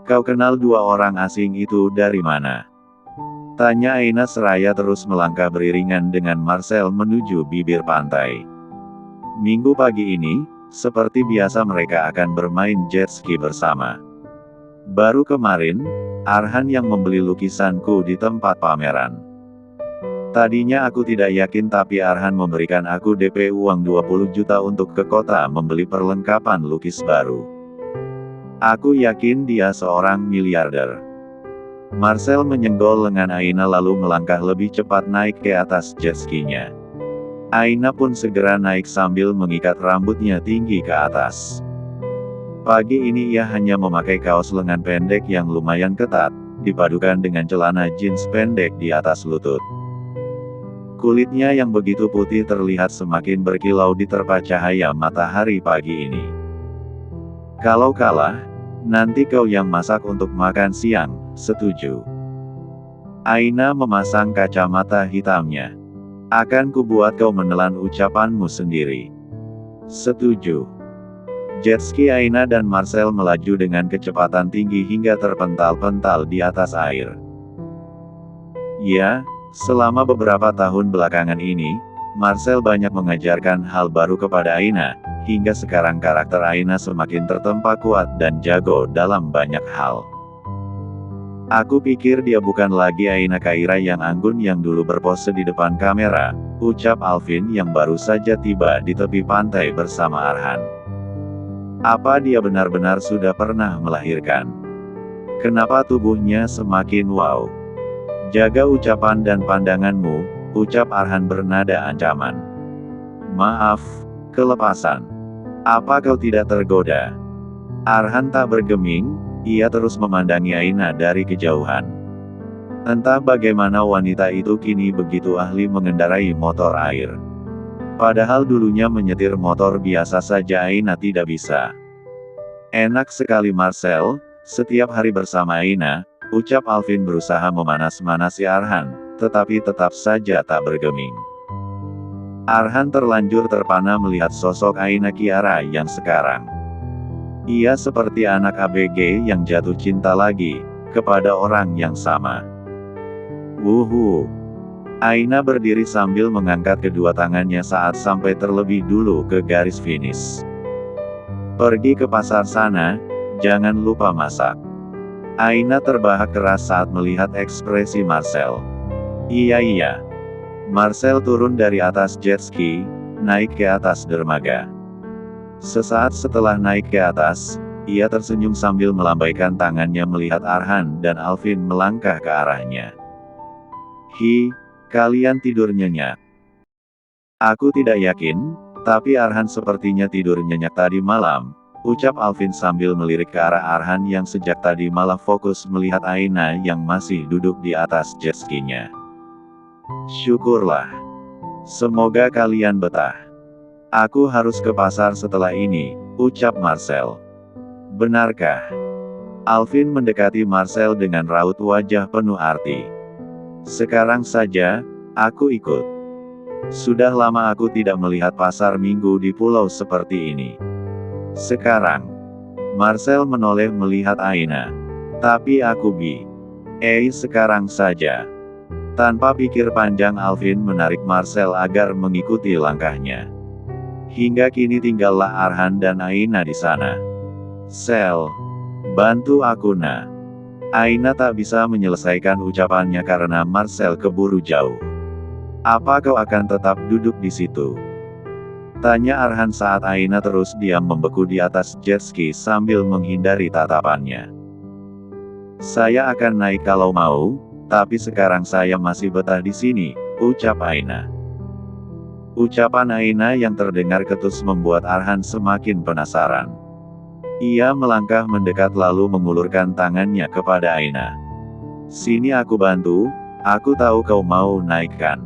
Kau kenal dua orang asing itu dari mana? Tanya Aina seraya terus melangkah beriringan dengan Marcel menuju bibir pantai. Minggu pagi ini, seperti biasa mereka akan bermain jet ski bersama. Baru kemarin, Arhan yang membeli lukisanku di tempat pameran. Tadinya aku tidak yakin tapi Arhan memberikan aku DP uang 20 juta untuk ke kota membeli perlengkapan lukis baru. Aku yakin dia seorang miliarder. Marcel menyenggol lengan Aina lalu melangkah lebih cepat naik ke atas jet ski-nya. Aina pun segera naik sambil mengikat rambutnya tinggi ke atas. Pagi ini ia hanya memakai kaos lengan pendek yang lumayan ketat, dipadukan dengan celana jeans pendek di atas lutut. Kulitnya yang begitu putih terlihat semakin berkilau diterpa cahaya matahari pagi ini. Kalau kalah, nanti kau yang masak untuk makan siang, setuju? Aina memasang kacamata hitamnya. Akan kubuat kau menelan ucapanmu sendiri. Setuju. Jet ski Aina dan Marcel melaju dengan kecepatan tinggi hingga terpental-pental di atas air. Ya, selama beberapa tahun belakangan ini, Marcel banyak mengajarkan hal baru kepada Aina, hingga sekarang karakter Aina semakin tertempa kuat dan jago dalam banyak hal. Aku pikir dia bukan lagi Aina Kaira yang anggun yang dulu berpose di depan kamera, ucap Alvin yang baru saja tiba di tepi pantai bersama Arhan. Apa dia benar-benar sudah pernah melahirkan? Kenapa tubuhnya semakin wow? Jaga ucapan dan pandanganmu, ucap Arhan bernada ancaman. Maaf, kelepasan. Apa kau tidak tergoda? Arhan tak bergeming, ia terus memandangi Aina dari kejauhan. Entah bagaimana wanita itu kini begitu ahli mengendarai motor air. Padahal dulunya menyetir motor biasa saja Aina tidak bisa. Enak sekali Marcel, setiap hari bersama Aina, ucap Alvin berusaha memanas-manasi Arhan, tetapi tetap saja tak bergeming. Arhan terlanjur terpana melihat sosok Aina Kiara yang sekarang. Ia seperti anak ABG yang jatuh cinta lagi, kepada orang yang sama. Wuhu. Aina berdiri sambil mengangkat kedua tangannya saat sampai terlebih dulu ke garis finish. Pergi ke pasar sana, jangan lupa masak. Aina terbahak keras saat melihat ekspresi Marcel. Iya. Marcel turun dari atas jet ski, naik ke atas dermaga. Sesaat setelah naik ke atas, ia tersenyum sambil melambaikan tangannya melihat Arhan dan Alvin melangkah ke arahnya. Hi, kalian tidur nyenyak. Aku tidak yakin, tapi Arhan sepertinya tidur nyenyak tadi malam, ucap Alvin sambil melirik ke arah Arhan yang sejak tadi malah fokus melihat Aina yang masih duduk di atas jet ski-nya. Syukurlah. Semoga kalian betah. Aku harus ke pasar setelah ini, ucap Marcel. Benarkah? Alvin mendekati Marcel dengan raut wajah penuh arti. Sekarang saja, aku ikut. Sudah lama aku tidak melihat pasar minggu di pulau seperti ini. Sekarang, Marcel menoleh melihat Aina. Tapi aku sekarang saja. Tanpa pikir panjang Alvin menarik Marcel agar mengikuti langkahnya. Hingga kini tinggallah Arhan dan Aina di sana. Sel, bantu aku nak. Aina tak bisa menyelesaikan ucapannya karena Marcel keburu jauh. Apa kau akan tetap duduk di situ? Tanya Arhan saat Aina terus diam membeku di atas jet ski sambil menghindari tatapannya. Saya akan naik kalau mau, tapi sekarang saya masih betah di sini, ucap Aina. Ucapan Aina yang terdengar ketus membuat Arhan semakin penasaran. Ia melangkah mendekat lalu mengulurkan tangannya kepada Aina. Sini aku bantu, aku tahu kau mau naik kan?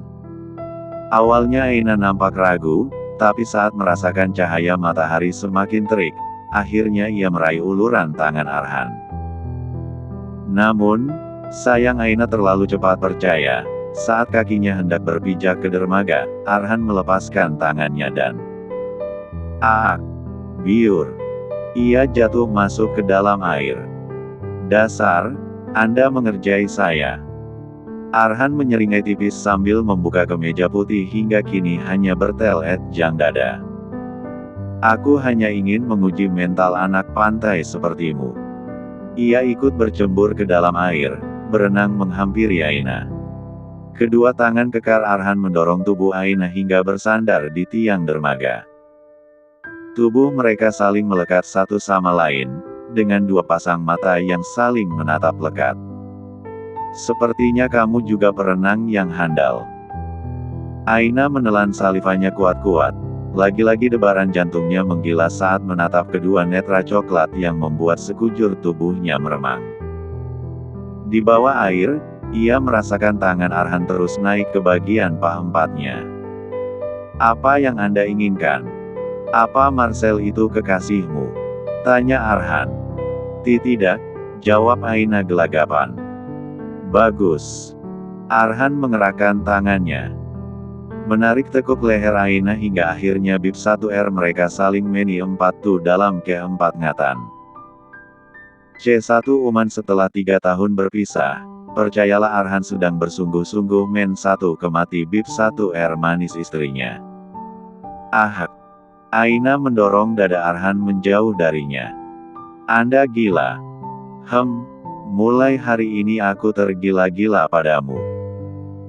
Awalnya Aina nampak ragu, tapi saat merasakan cahaya matahari semakin terik, akhirnya ia meraih uluran tangan Arhan. Namun, sayang Aina terlalu cepat percaya. Saat kakinya hendak berpijak ke dermaga, Arhan melepaskan tangannya dan biur. Ia jatuh masuk ke dalam air. Dasar, Anda mengerjai saya. Arhan menyeringai tipis sambil membuka kemeja putih hingga kini hanya berteletjang dada. Aku hanya ingin menguji mental anak pantai sepertimu. Ia ikut bercembur ke dalam air, berenang menghampiri Aina. Kedua tangan kekar Arhan mendorong tubuh Aina hingga bersandar di tiang dermaga. Tubuh mereka saling melekat satu sama lain, dengan dua pasang mata yang saling menatap lekat. Sepertinya kamu juga perenang yang handal. Aina menelan salivanya kuat-kuat. Lagi-lagi debaran jantungnya menggila saat menatap kedua netra coklat yang membuat sekujur tubuhnya meremang. Di bawah air, ia merasakan tangan Arhan terus naik ke bagian paha empatnya. Apa yang Anda inginkan? Apa Marcel itu kekasihmu? Tanya Arhan. Tidak, jawab Aina gelagapan. Bagus. Arhan mengerahkan tangannya. Menarik tekuk leher Aina hingga akhirnya bib 1R mereka saling meni 4 dalam keempat-ngatan. C1 Uman setelah 3 tahun berpisah, percayalah Arhan sedang bersungguh-sungguh men 1 kemati bib 1R manis istrinya. Ahak. Aina mendorong dada Arhan menjauh darinya. Anda gila. Mulai hari ini aku tergila-gila padamu.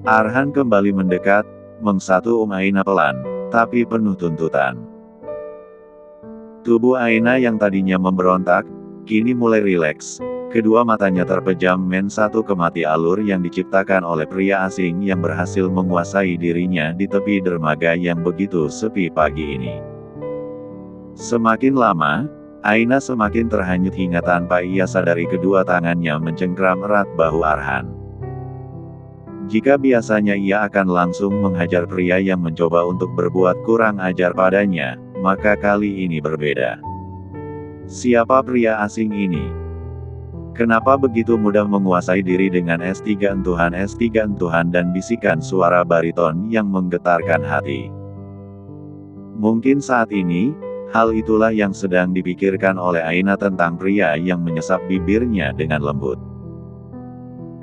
Arhan kembali mendekat, mengsatu Aina pelan, tapi penuh tuntutan. Tubuh Aina yang tadinya memberontak, kini mulai rileks. Kedua matanya terpejam men 1 kemati alur yang diciptakan oleh pria asing yang berhasil menguasai dirinya di tepi dermaga yang begitu sepi pagi ini. Semakin lama, Aina semakin terhanyut hingga tanpa ia sadari kedua tangannya mencengkram erat bahu Arhan. Jika biasanya ia akan langsung menghajar pria yang mencoba untuk berbuat kurang ajar padanya, maka kali ini berbeda. Siapa pria asing ini? Kenapa begitu mudah menguasai diri dengan S3 entuhan dan bisikan suara bariton yang menggetarkan hati? Mungkin saat ini, hal itulah yang sedang dipikirkan oleh Aina tentang pria yang menyesap bibirnya dengan lembut.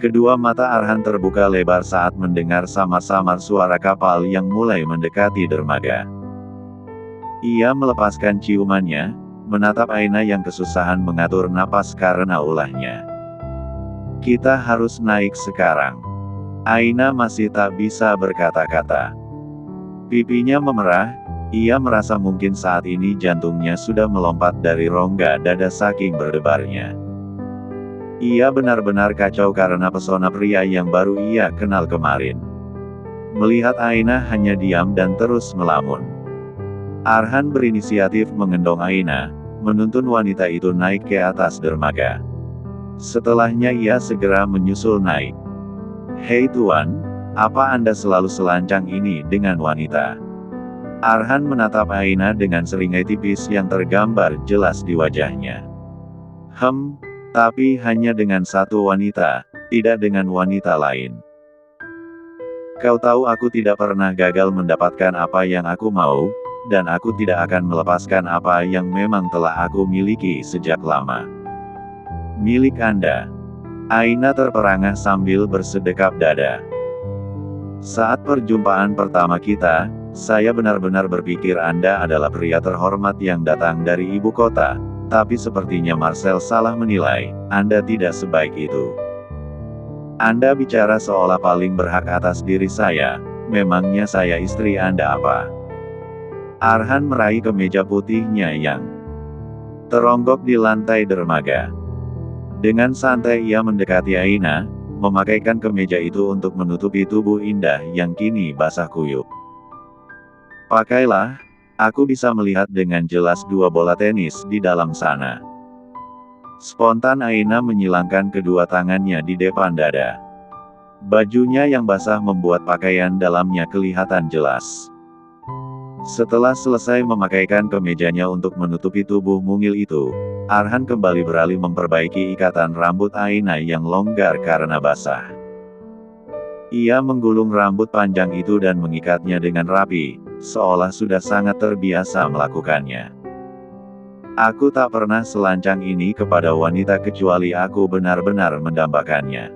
Kedua mata Arhan terbuka lebar saat mendengar samar-samar suara kapal yang mulai mendekati dermaga. Ia melepaskan ciumannya, menatap Aina yang kesusahan mengatur napas karena ulahnya. Kita harus naik sekarang. Aina masih tak bisa berkata-kata. Pipinya memerah. Ia merasa mungkin saat ini jantungnya sudah melompat dari rongga dada saking berdebarnya. Ia benar-benar kacau karena pesona pria yang baru ia kenal kemarin. Melihat Aina hanya diam dan terus melamun. Arhan berinisiatif mengendong Aina, menuntun wanita itu naik ke atas dermaga. Setelahnya ia segera menyusul naik. Hei Tuan, apa Anda selalu selancang ini dengan wanita? Arhan menatap Aina dengan seringai tipis yang tergambar jelas di wajahnya. Tapi hanya dengan satu wanita, tidak dengan wanita lain. Kau tahu aku tidak pernah gagal mendapatkan apa yang aku mau, dan aku tidak akan melepaskan apa yang memang telah aku miliki sejak lama. Milik Anda. Aina terperangah sambil bersedekap dada. Saat perjumpaan pertama kita, saya benar-benar berpikir Anda adalah pria terhormat yang datang dari ibu kota, tapi sepertinya Marcel salah menilai, Anda tidak sebaik itu. Anda bicara seolah paling berhak atas diri saya, memangnya saya istri Anda apa? Arhan meraih kemeja putihnya yang teronggok di lantai dermaga. Dengan santai ia mendekati Aina, memakaikan kemeja itu untuk menutupi tubuh indah yang kini basah kuyup. Pakailah, aku bisa melihat dengan jelas 2 bola tenis di dalam sana. Spontan Aina menyilangkan kedua tangannya di depan dada. Bajunya yang basah membuat pakaian dalamnya kelihatan jelas. Setelah selesai memakaikan kemejanya untuk menutupi tubuh mungil itu, Arhan kembali beralih memperbaiki ikatan rambut Aina yang longgar karena basah. Ia menggulung rambut panjang itu dan mengikatnya dengan rapi, seolah sudah sangat terbiasa melakukannya. Aku tak pernah selancang ini kepada wanita kecuali aku benar-benar mendambakannya.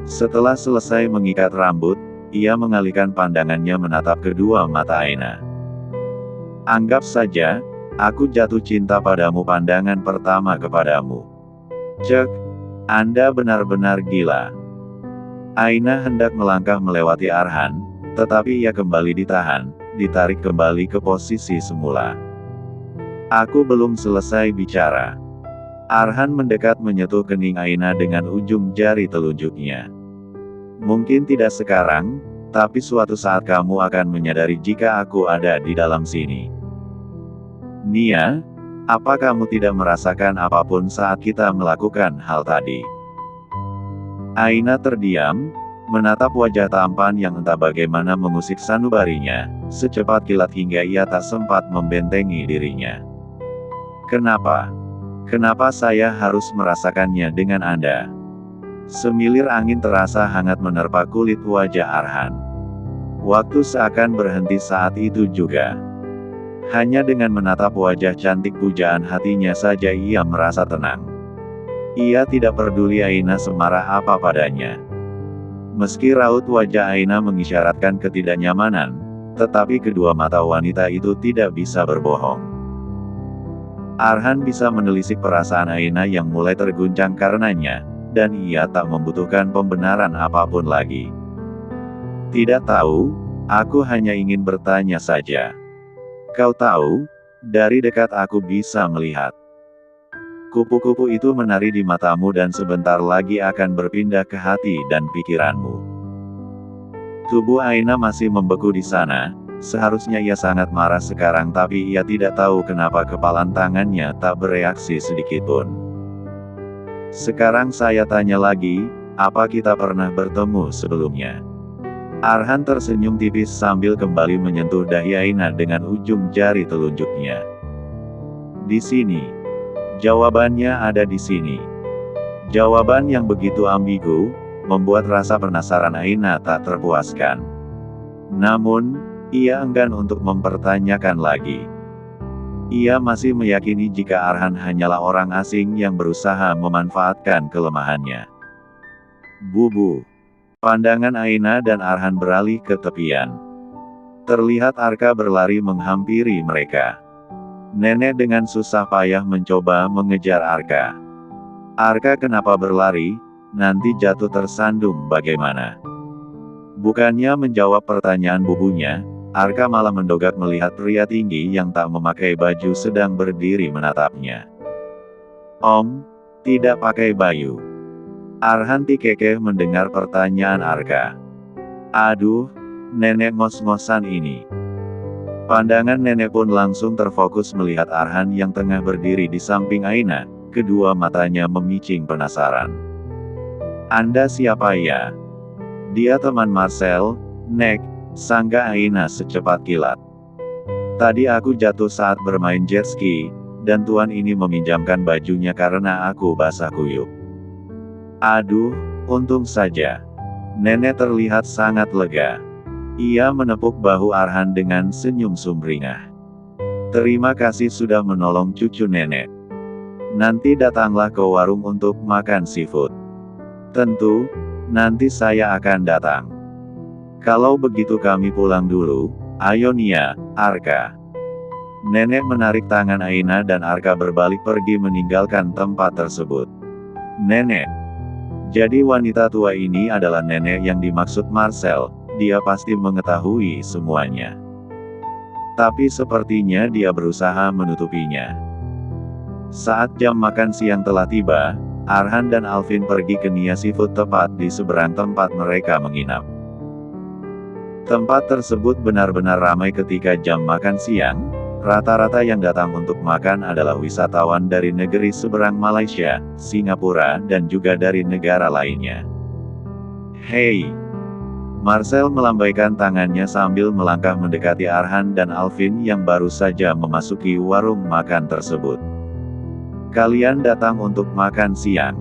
Setelah selesai mengikat rambut, ia mengalihkan pandangannya menatap kedua mata Aina. Anggap saja, aku jatuh cinta padamu pandangan pertama kepadamu. Cek, Anda benar-benar gila. Aina hendak melangkah melewati Arhan, tetapi ia kembali ditarik kembali ke posisi semula. Aku belum selesai bicara. Arhan mendekat menyentuh kening Aina dengan ujung jari telunjuknya. Mungkin tidak sekarang, tapi suatu saat kamu akan menyadari jika aku ada di dalam sini. Nia, apa kamu tidak merasakan apapun saat kita melakukan hal tadi? Aina terdiam, menatap wajah tampan yang entah bagaimana mengusik sanubarinya, secepat kilat hingga ia tak sempat membentengi dirinya. Kenapa? Kenapa saya harus merasakannya dengan Anda? Semilir angin terasa hangat menerpa kulit wajah Arhan. Waktu seakan berhenti saat itu juga. Hanya dengan menatap wajah cantik pujaan hatinya saja ia merasa tenang. Ia tidak peduli Aina semarah apa padanya. Meski raut wajah Aina mengisyaratkan ketidaknyamanan, tetapi kedua mata wanita itu tidak bisa berbohong. Arhan bisa menelisik perasaan Aina yang mulai terguncang karenanya, dan ia tak membutuhkan pembenaran apapun lagi. Tidak tahu, aku hanya ingin bertanya saja. Kau tahu, dari dekat aku bisa melihat. Kupu-kupu itu menari di matamu dan sebentar lagi akan berpindah ke hati dan pikiranmu. Tubuh Aina masih membeku di sana. Seharusnya ia sangat marah sekarang tapi ia tidak tahu kenapa kepalan tangannya tak bereaksi sedikitpun. Sekarang saya tanya lagi, apa kita pernah bertemu sebelumnya? Arhan tersenyum tipis sambil kembali menyentuh dahi Aina dengan ujung jari telunjuknya. Di sini. Jawabannya ada di sini. Jawaban yang begitu ambigu, membuat rasa penasaran Aina tak terpuaskan. Namun, ia enggan untuk mempertanyakan lagi. Ia masih meyakini jika Arhan hanyalah orang asing yang berusaha memanfaatkan kelemahannya. Bubu. Pandangan Aina dan Arhan beralih ke tepian. Terlihat Arka berlari menghampiri mereka. Nenek dengan susah payah mencoba mengejar Arka. Arka kenapa berlari? Nanti jatuh tersandung bagaimana? Bukannya menjawab pertanyaan bubunya, Arka malah mendogak melihat pria tinggi yang tak memakai baju sedang berdiri menatapnya. Om, tidak pakai baju. Arhan tikekeh mendengar pertanyaan Arka. Aduh, nenek ngos-ngosan ini. Pandangan nenek pun langsung terfokus melihat Arhan yang tengah berdiri di samping Aina, kedua matanya memicing penasaran. Anda siapa ya? Dia teman Marcel, Nek. Sangga Aina secepat kilat. Tadi aku jatuh saat bermain jet ski, dan tuan ini meminjamkan bajunya karena aku basah kuyup. Aduh, untung saja. Nenek terlihat sangat lega. Ia menepuk bahu Arhan dengan senyum sumringah. Terima kasih sudah menolong cucu nenek. Nanti datanglah ke warung untuk makan seafood. Tentu, nanti saya akan datang. Kalau begitu kami pulang dulu, ayo Nia, Arka. Nenek menarik tangan Aina dan Arka berbalik pergi meninggalkan tempat tersebut. Nenek. Jadi wanita tua ini adalah nenek yang dimaksud Marcel, dia pasti mengetahui semuanya. Tapi sepertinya dia berusaha menutupinya. Saat jam makan siang telah tiba, Arhan dan Alvin pergi ke Nia Seafood tepat di seberang tempat mereka menginap. Tempat tersebut benar-benar ramai ketika jam makan siang. Rata-rata yang datang untuk makan adalah wisatawan dari negeri seberang Malaysia, Singapura, dan juga dari negara lainnya. Hei! Marcel melambaikan tangannya sambil melangkah mendekati Arhan dan Alvin yang baru saja memasuki warung makan tersebut. Kalian datang untuk makan siang.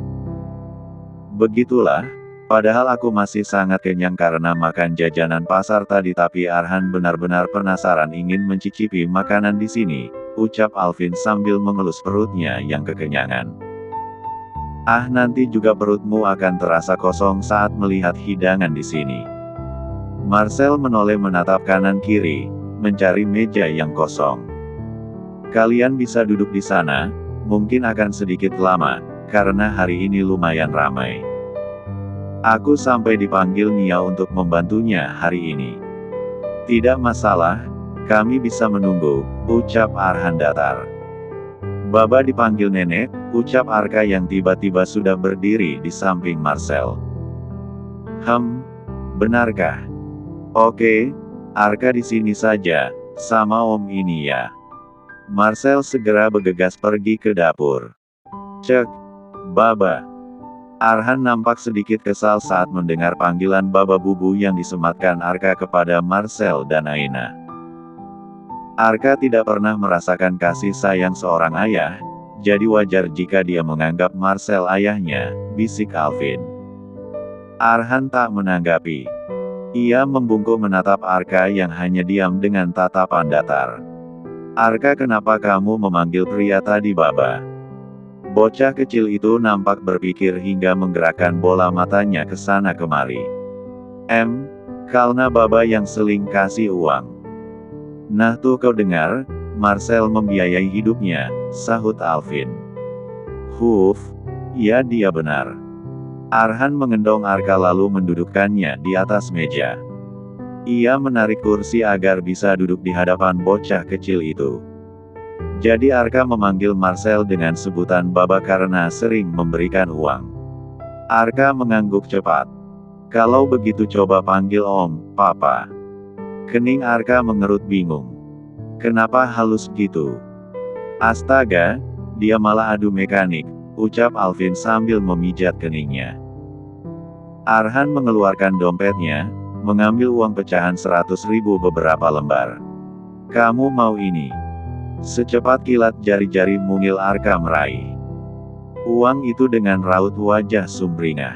Begitulah. Padahal aku masih sangat kenyang karena makan jajanan pasar tadi tapi Arhan benar-benar penasaran ingin mencicipi makanan di sini, ucap Alvin sambil mengelus perutnya yang kekenyangan. Ah, nanti juga perutmu akan terasa kosong saat melihat hidangan di sini. Marcel menoleh menatap kanan kiri, mencari meja yang kosong. Kalian bisa duduk di sana, mungkin akan sedikit lama, karena hari ini lumayan ramai. Aku sampai dipanggil Nia untuk membantunya hari ini. Tidak masalah, kami bisa menunggu, ucap Arhan datar. Baba dipanggil nenek, ucap Arka yang tiba-tiba sudah berdiri di samping Marcel. Benarkah? Oke, Arka di sini saja, sama Om ini ya. Marcel segera bergegas pergi ke dapur. Cek, Baba. Arhan nampak sedikit kesal saat mendengar panggilan Baba Bubu yang disematkan Arka kepada Marcel dan Aina. Arka tidak pernah merasakan kasih sayang seorang ayah, jadi wajar jika dia menganggap Marcel ayahnya, bisik Alvin. Arhan tak menanggapi. Ia membungkuk menatap Arka yang hanya diam dengan tatapan datar. Arka, kenapa kamu memanggil pria tadi Baba? Bocah kecil itu nampak berpikir hingga menggerakkan bola matanya ke sana kemari. Karena Baba yang seling kasih uang. Nah tuh kau dengar, Marcel membiayai hidupnya, sahut Alvin. Ya dia benar. Arhan mengendong Arka lalu mendudukkannya di atas meja. Ia menarik kursi agar bisa duduk di hadapan bocah kecil itu. Jadi Arka memanggil Marcel dengan sebutan Baba karena sering memberikan uang. Arka mengangguk cepat. Kalau begitu coba panggil Om, Papa. Kening Arka mengerut bingung. Kenapa halus gitu? Astaga, dia malah adu mekanik, ucap Alvin sambil memijat keningnya. Arhan mengeluarkan dompetnya, mengambil uang pecahan 100.000 beberapa lembar. Kamu mau ini? Secepat kilat jari-jari mungil Arka meraih uang itu dengan raut wajah sumringah.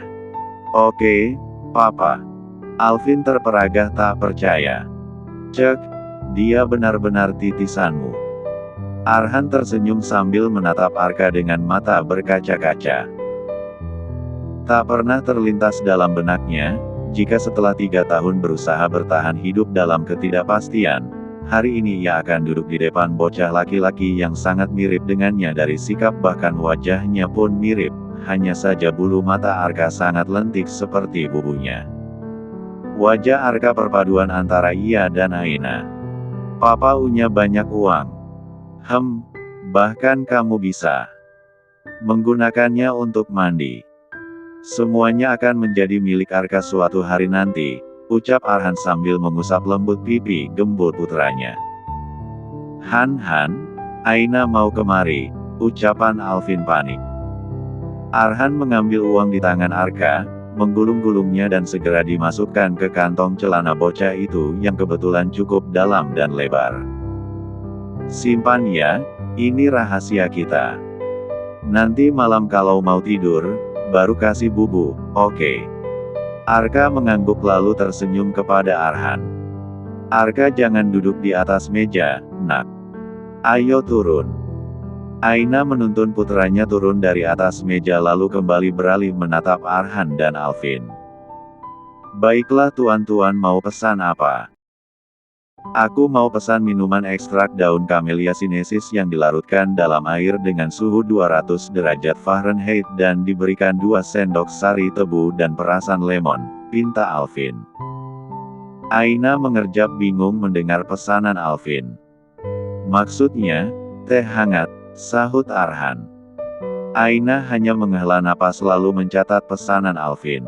Oke, Papa. Alvin terperagah tak percaya. Cek, dia benar-benar titisanmu. Arhan tersenyum sambil menatap Arka dengan mata berkaca-kaca. Tak pernah terlintas dalam benaknya, jika setelah 3 tahun berusaha bertahan hidup dalam ketidakpastian, hari ini ia akan duduk di depan bocah laki-laki yang sangat mirip dengannya dari sikap bahkan wajahnya pun mirip, hanya saja bulu mata Arka sangat lentik seperti bubunya. Wajah Arka perpaduan antara ia dan Aina. Papa punya banyak uang. Bahkan kamu bisa menggunakannya untuk mandi. Semuanya akan menjadi milik Arka suatu hari nanti, ucap Arhan sambil mengusap lembut pipi gembul putranya. Han, Aina mau kemari, ucapan Alvin panik. Arhan mengambil uang di tangan Arka, menggulung-gulungnya dan segera dimasukkan ke kantong celana bocah itu yang kebetulan cukup dalam dan lebar. Simpan ya, ini rahasia kita. Nanti malam kalau mau tidur, baru kasih bubu, oke? Arka mengangguk lalu tersenyum kepada Arhan. Arka, jangan duduk di atas meja, nak. Ayo turun. Aina menuntun putranya turun dari atas meja lalu kembali beralih menatap Arhan dan Alvin. Baiklah tuan-tuan, mau pesan apa? Aku mau pesan minuman ekstrak daun Camellia sinensis yang dilarutkan dalam air dengan suhu 200 derajat Fahrenheit dan diberikan 2 sendok sari tebu dan perasan lemon, pinta Alvin. Aina mengerjap bingung mendengar pesanan Alvin. Maksudnya, teh hangat, sahut Arhan. Aina hanya menghela napas lalu mencatat pesanan Alvin.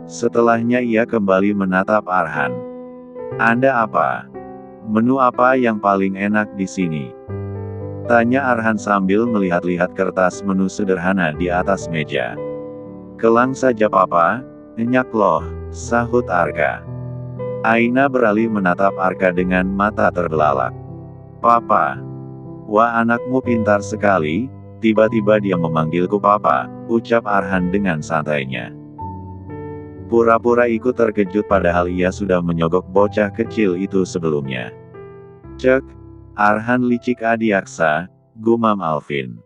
Setelahnya ia kembali menatap Arhan. Anda apa? Menu apa yang paling enak di sini? Tanya Arhan sambil melihat-lihat kertas menu sederhana di atas meja. Kelang saja Papa, nyenyak loh, sahut Arka. Aina beralih menatap Arka dengan mata terbelalak. Papa. Wah, anakmu pintar sekali, tiba-tiba dia memanggilku Papa, ucap Arhan dengan santainya. Pura-pura ikut terkejut padahal ia sudah menyogok bocah kecil itu sebelumnya. Cek, Arhan licik adiaksa, gumam Alvin.